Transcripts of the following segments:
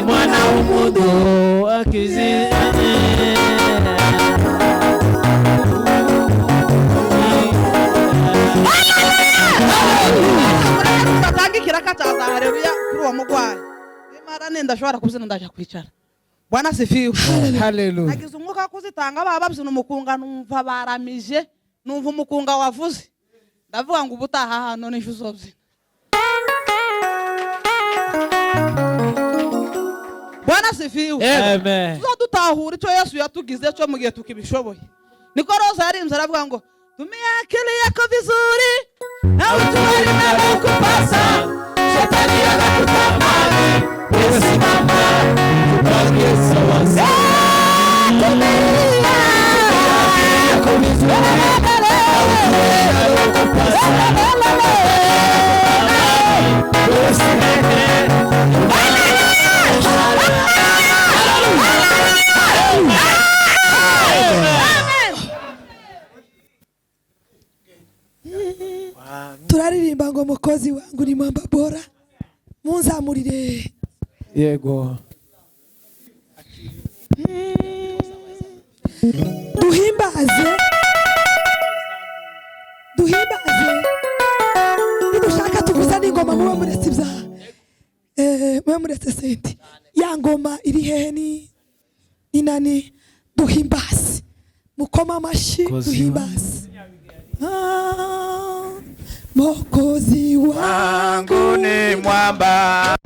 mwana w'umuntu akizanye. Tangi kirakataza haleluya kuri uwo mugwayi. Imara nenda ashobora kubyina ndaje kwicara. Bwana sifiwe. Haleluya. Nagize umwuka kuzitanga babyina umukunga numva baramije, numva umukunga wavuze. Ndavuga ngo ubutaha hano n'ishu zobyina. Bwana sifiwe. Amen. Tuzadutahura icyo Yesu yatugize cyo mu gihe tukibishoboye. Niko Roza yarinze aravuga ngo tumia akili yako vizuri na utuwali na kupasa shetani anakutamani wewe simama tupange sawa sawa tumia akili yako vizuri na utuwali na kupasa wewe simama. Turaririmba ngo mukozi wangu ni mwamba bora, munzamurire. Yego. Duhimbaze nidushaka tuvuza n'ingoma muba muretse ibyaha, muba muretse senti. Ya ngoma iri hehe ni nani? Duhimbaze, mukoma amashyi, duhimbaze. Mwokozi wangu ni mwamba.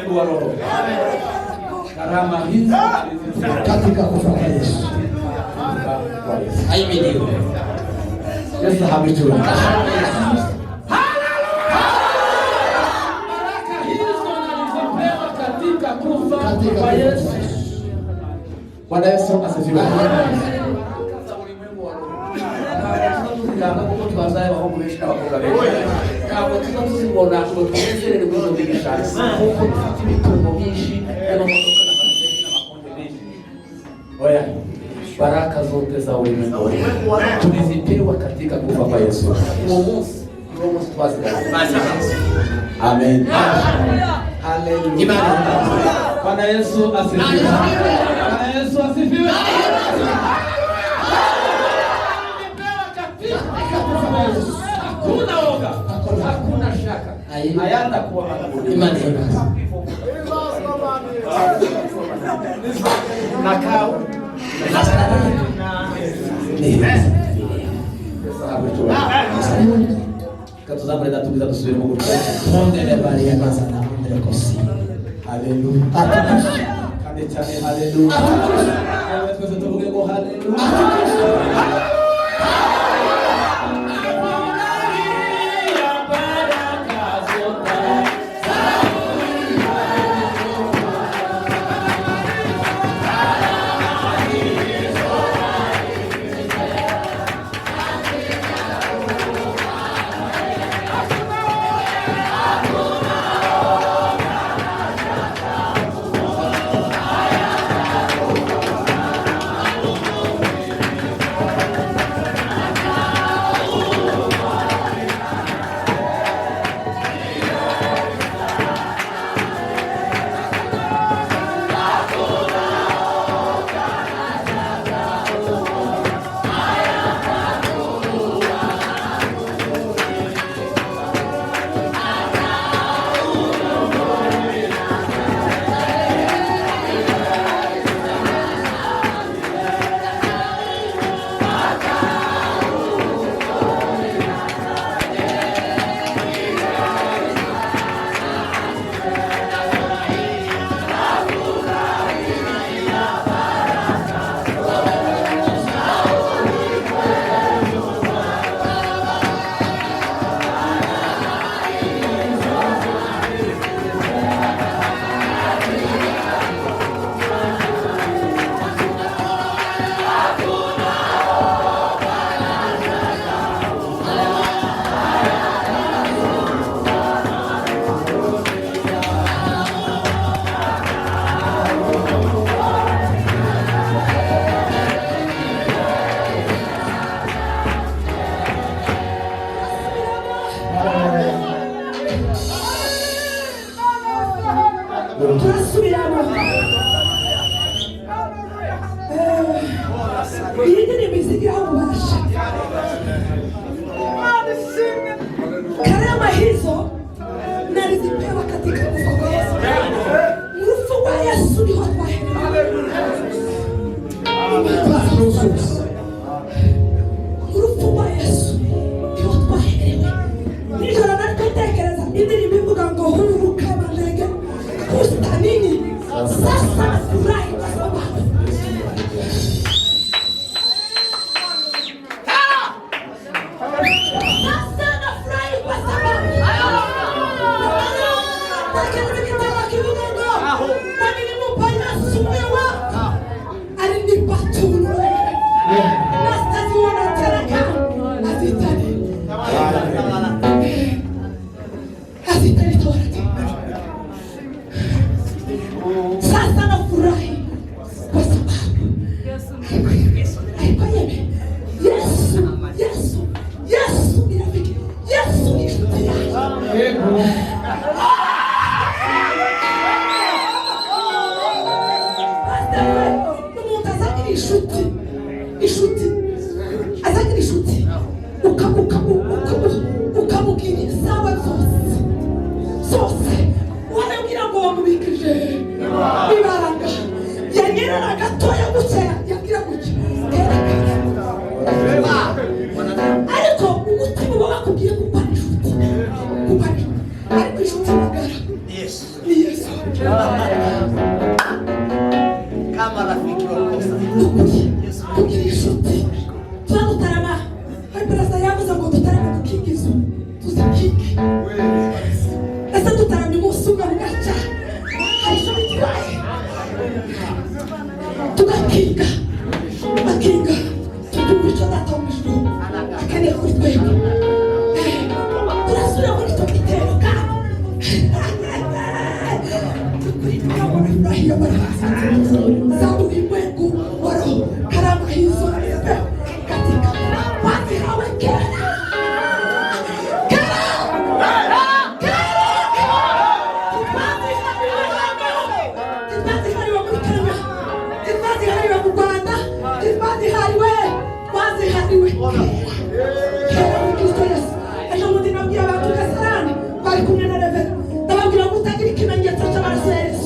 ulimwengu wa roho. Karama hizi katika kufa kwa Yesu. Ahimidiwe. Yesu hamjui. Katika Yesu. Bwana Yesu asifiwe. Baraka zote za ulimwengu tulizipewa katika kufa kwa Yesu. Amen. Haleluya. Bwana Yesu asifiwe. Bwana Yesu asifiwe. Hakuna woga, hakuna shaka. Hayatakuwa imani. Nakao. Katuzamure datubiza dusubire mu gutya. Mondele bari yakaza na mondele kosi. Haleluya. Kandi cyane haleluya. Twese tuvuge ngo haleluya. Karama hizo nalizipewa katika kufa kwa Yesu. Nguvu wa Yesu ni wa nguvu wa Yesu ni wa kwaherewe. Nijoro nalikotekereza indirimbo ivuga ngo hururuka manege bustanini. Sasa nafurahi kwa sababu sasa nafurahi kwa sababu Yesu ni rafiki. Yesu ni rafiki. Inshuti ukamubwira sawa zose wanabwira ngo wamubikije ibaranga yanyerera gatoya gutya yabwira gutya ariko umutima uba wakubwiye gukora inshuti ariko inshuti magara Yesu. ni Yesu